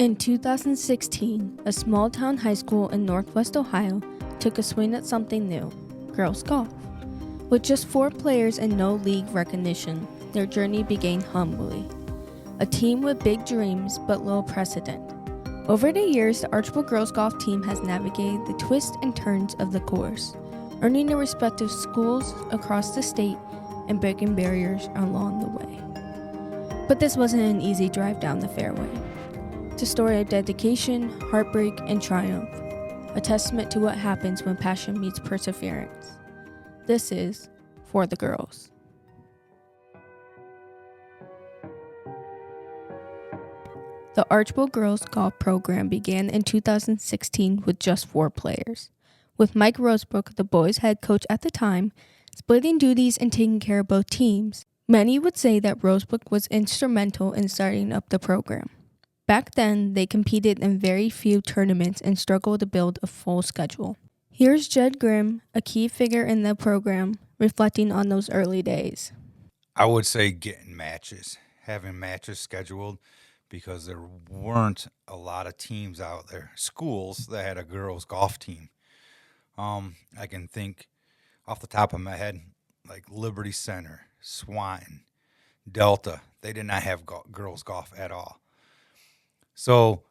In 2016, a small-town high school in Northwest Ohio took a swing at something new, girls golf. With just 4 players and no league recognition, their journey began humbly. A team with big dreams but little precedent. Over the years, the Archbold girls golf team has navigated the twists and turns of the course, earning the respect of schools across the state and breaking barriers along the way. But this wasn't an easy drive down the fairway. It's a story of dedication, heartbreak, and triumph, a testament to what happens when passion meets perseverance. This is For the Girls. The Archbold girls golf program began in 2016 with just 4 players, with Mike Rosebrook, the boys' head coach at the time, splitting duties and taking care of both teams. Many would say that Rosebrook was instrumental in starting up the program. Back then, they competed in very few tournaments and struggled to build a full schedule. Here's Jed Grimm, a key figure in the program, reflecting on those early days. I would say having matches scheduled, because there weren't a lot of teams out there, schools that had a girls' golf team. I can think off the top of my head, like Liberty Center, Swanton, Delta. They did not have girls' golf at all. So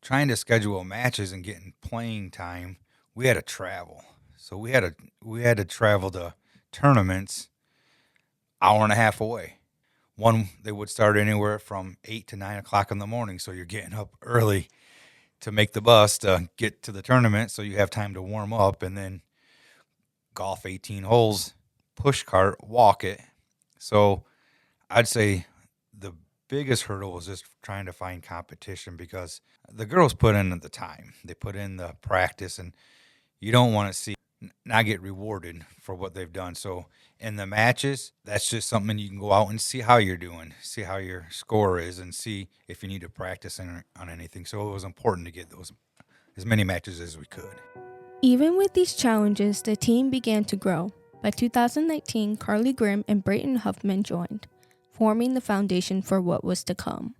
trying to schedule matches and getting playing time, we had to travel. So we had to travel to tournaments hour and a half away. One, they would start anywhere from 8 to 9 o'clock in the morning, so you're getting up early to make the bus to get to the tournament so you have time to warm up, and then golf 18 holes, push cart, walk it. So I'd say the biggest hurdle was just trying to find competition, because the girls put in the time. They put in the practice, and you don't want to see not get rewarded for what they've done. So in the matches, that's just something you can go out and see how you're doing, see how your score is, and see if you need to practice on anything. So it was important to get those as many matches as we could. Even with these challenges, the team began to grow. By 2019, Carly Grimm and Brayton Huffman joined, forming the foundation for what was to come.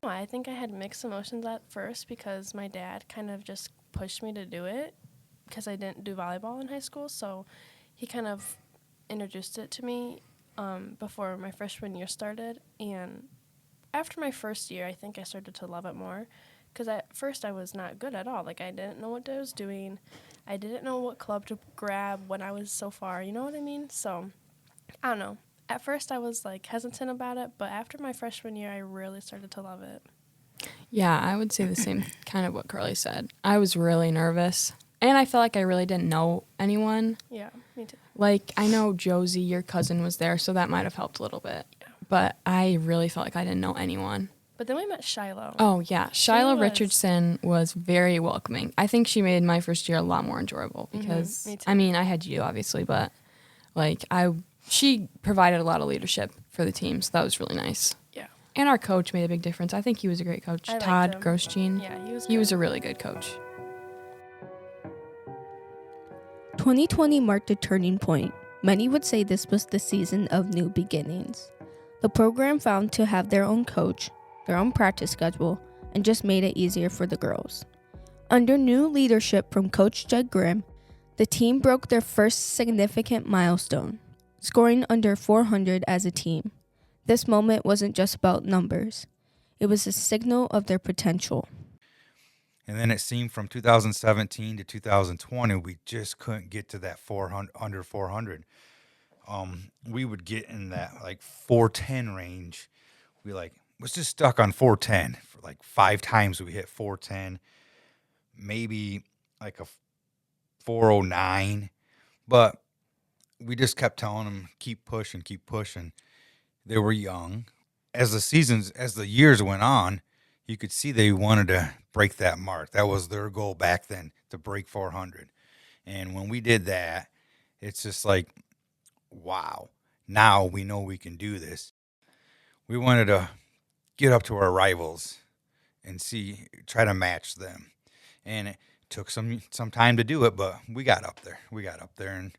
I think I had mixed emotions at first because my dad kind of just pushed me to do it because I didn't do volleyball in high school, so he kind of introduced it to me before my freshman year started. And after my first year, I think I started to love it more, because at first I was not good at all. Like, I didn't know what I was doing. I didn't know what club to grab when I was so far, you know what I mean? So, I don't know. At first I was, hesitant about it, but after my freshman year, I really started to love it. Yeah, I would say the same kind of what Carly said. I was really nervous, and I felt like I really didn't know anyone. Yeah, me too. Like, I know Josie, your cousin, was there, so that might have helped a little bit. Yeah. But I really felt like I didn't know anyone. But then we met Shiloh. Oh, yeah. Shiloh Richardson was very welcoming. I think she made my first year a lot more enjoyable because, me too. I mean, I had you, obviously, but, she provided a lot of leadership for the team, so that was really nice. Yeah. And our coach made a big difference. I think he was a great coach. Todd Grosjean. Yeah, he was good. He was a really good coach. 2020 marked a turning point. Many would say this was the season of new beginnings. The program found to have their own coach, their own practice schedule, and just made it easier for the girls. Under new leadership from Coach Jed Grimm, the team broke their first significant milestone, scoring under 400 as a team. This moment wasn't just about numbers. It was a signal of their potential. And then it seemed from 2017 to 2020, we just couldn't get to that 400, under 400. We would get in that 410 range. We was just stuck on 410 for 5 times. We hit 410, maybe a 409, but we just kept telling them keep pushing. They were young. As the years went on, you could see they wanted to break that mark. That was their goal back then, to break 400. And when we did that, it's just wow, now we know we can do this. We wanted to get up to our rivals and try to match them. And it took some time to do it, but we got up there. And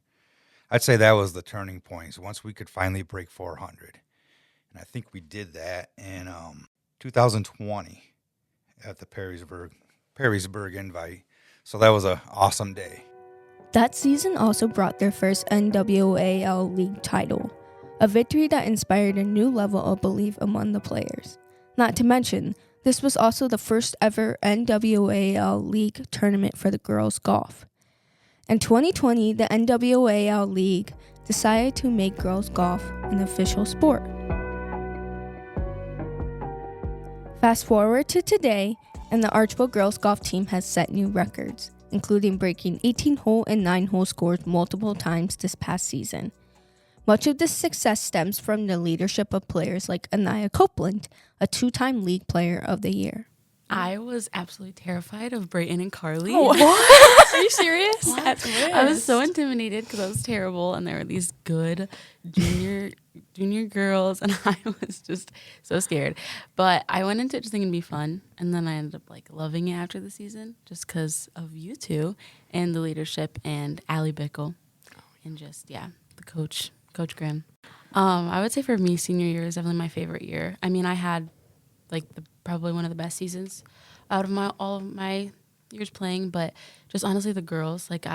I'd say that was the turning point. Once we could finally break 400. And I think we did that in 2020. at the Perrysburg Invite. So that was an awesome day. That season also brought their first NWAL League title, a victory that inspired a new level of belief among the players. Not to mention, this was also the first ever NWAL League tournament for the girls' golf. In 2020, the NWAL League decided to make girls' golf an official sport. Fast forward to today, and the Archbold girls' golf team has set new records, including breaking 18-hole and 9-hole scores multiple times this past season. Much of this success stems from the leadership of players like Anaya Copeland, a 2-time League Player of the Year. I was absolutely terrified of Brayton and Carly. Oh, what? Are you serious? I was so intimidated because I was terrible, and there were these good junior girls, and I was just so scared. But I went into it just thinking it'd be fun, and then I ended up like loving it after the season just because of you two and the leadership and Allie Bickle and just the Coach Grimm. I would say for me, senior year is definitely my favorite year. I mean, I had like probably one of the best seasons out of all of my years playing, but just honestly the girls, like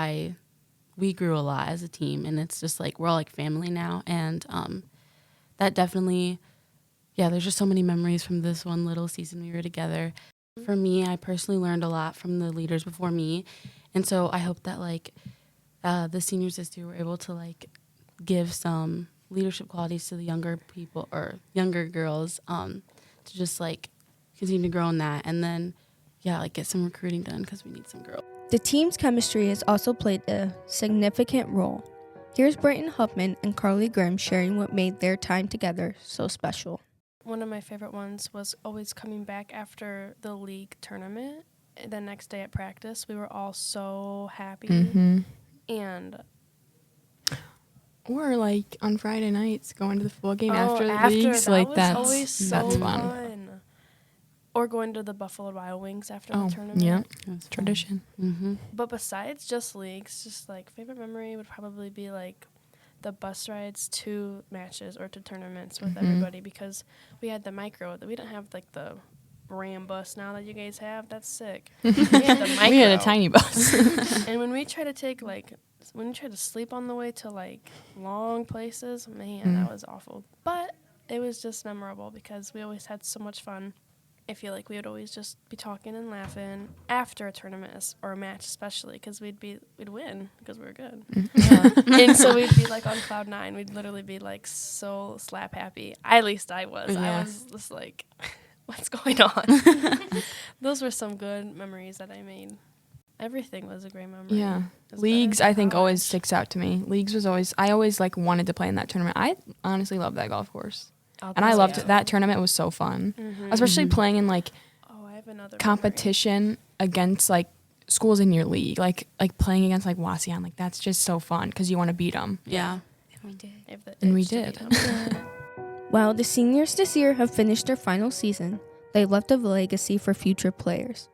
we grew a lot as a team, and it's just like we're all like family now, and that definitely there's just so many memories from this one little season we were together. For me, I personally learned a lot from the leaders before me, and so I hope that like the seniors this year were able to like give some leadership qualities to the younger people or younger girls to just like continue to grow in that, and then like get some recruiting done because we need some girls. The team's chemistry has also played a significant role. Here's Brayton Huffman and Carly Grimm sharing what made their time together so special. One of my favorite ones was always coming back after the league tournament. The next day at practice, we were all so happy. Mm-hmm. And Or like on Friday nights, going to the football game Oh, after the after, leagues. that Like was that's always so that's fun. Or going to the Buffalo Wild Wings after Oh, the tournament. yeah, That's tradition. Mm-hmm. But besides just leagues, just like favorite memory would probably be like the bus rides to matches or to tournaments with everybody, because we had the micro. We didn't have like the Ram bus now that you guys have. That's sick. We had the micro. We had a tiny bus. And when we try to sleep on the way to like long places, man, that was awful. But it was just memorable because we always had so much fun. I feel like we would always just be talking and laughing after a tournament or a match, especially because we'd win because we were good. And so we'd be like on cloud 9. We'd literally be like so slap happy. At least I was. Yeah. I was just like, what's going on? Those were some good memories that I made. Everything was a great memory. Yeah. It was Leagues, better I think, than always college. sticks out to me. Leagues was always, I always like wanted to play in that tournament. I honestly loved that golf course. And I loved it. That tournament was so fun. Especially playing in like Oh, I have another competition against like schools in your league. Like playing against like Wasion. Like that's just so fun because you want to beat them. Yeah. And we did. While the seniors this year have finished their final season, they left a legacy for future players.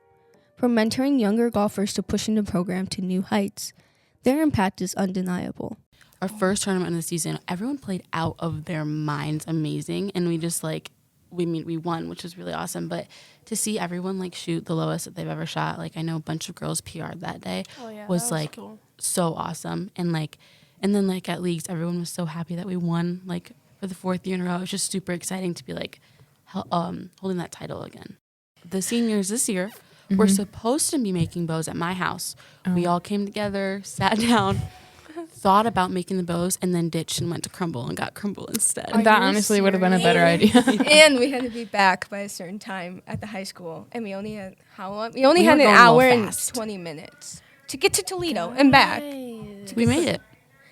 From mentoring younger golfers to pushing the program to new heights, their impact is undeniable. Our first tournament of the season, everyone played out of their minds amazing, and we just like we won, which was really awesome. But to see everyone like shoot the lowest that they've ever shot, like I know a bunch of girls PR'd that day, Oh, yeah, was that like cool. so awesome. And then like at leagues, everyone was so happy that we won like for the 4th year in a row. It was just super exciting to be like holding that title again. The seniors this year were supposed to be making bows at my house. We all came together, sat down, thought about making the bows, and then ditched and went to Crumble and got Crumble instead. That honestly would have been a better idea. And we had to be back by a certain time at the high school, and we only had how long? We only We had were an going a little hour and fast. 20 minutes to get to Toledo and back. Nice. We made it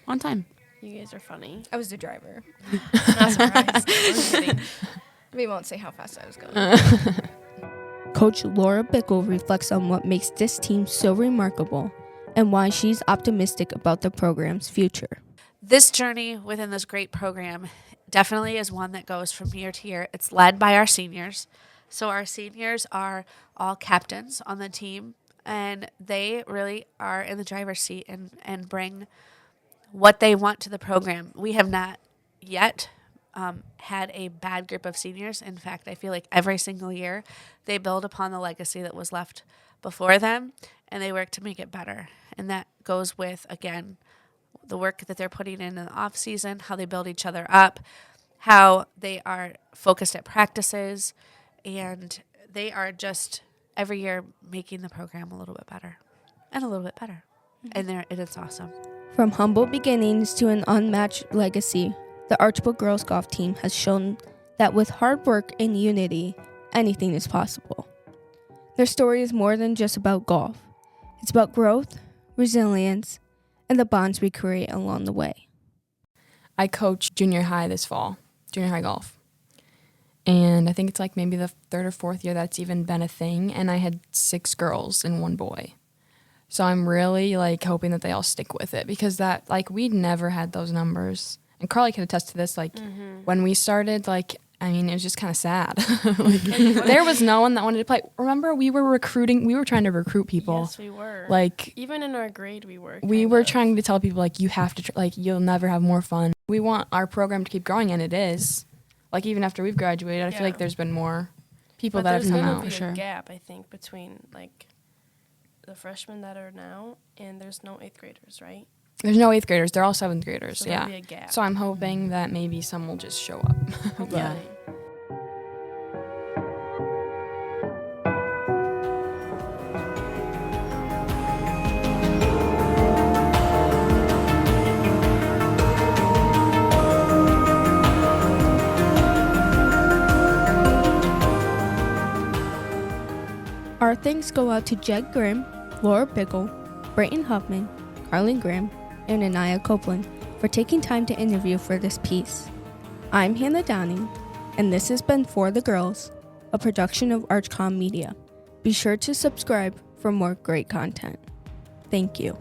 on time. You guys are funny. I was the driver. Not surprised. I'm kidding. We won't say how fast I was going. Coach Laura Bickle reflects on what makes this team so remarkable and why she's optimistic about the program's future. This journey within this great program definitely is one that goes from year to year. It's led by our seniors. So our seniors are all captains on the team, and they really are in the driver's seat and bring what they want to the program. We have not yet had a bad group of seniors. In fact, I feel like every single year they build upon the legacy that was left before them, and they work to make it better. And that goes with, again, the work that they're putting in the off season, how they build each other up, how they are focused at practices, and they are just every year making the program a little bit better and a little bit better. And it's awesome. From humble beginnings to an unmatched legacy, the Archbold girls golf team has shown that with hard work and unity, anything is possible. Their story is more than just about golf. It's about growth, resilience, and the bonds we create along the way. I coach junior high this fall, junior high golf. And I think it's like maybe the 3rd or 4th year that's even been a thing. And I had 6 girls and 1 boy. So I'm really like hoping that they all stick with it, because that, like, we never had those numbers. And Carly could attest to this. Like, when we started, like, I mean, it was just kind of sad. Like, there was no one that wanted to play. Remember, we were trying to recruit people. Yes, we were. Like, even in our grade, we were. We were trying to tell people, like, you have to, like, you'll never have more fun. We want our program to keep growing, and it is. Like, even after we've graduated, I feel like there's been more people that have come out. There's a gap, I think, between, like, the freshmen that are now, and there's no 8th graders, right? There's no 8th graders. They're all 7th graders. So there'll be a gap. So I'm hoping that maybe some will just show up. Yeah. Our thanks go out to Jed Grimm, Laura Biggle, Brayton Huffman, Carlin Grimm, and Anaya Copeland for taking time to interview for this piece. I'm Hannah Downing, and this has been For the Girls, a production of Archcom Media. Be sure to subscribe for more great content. Thank you.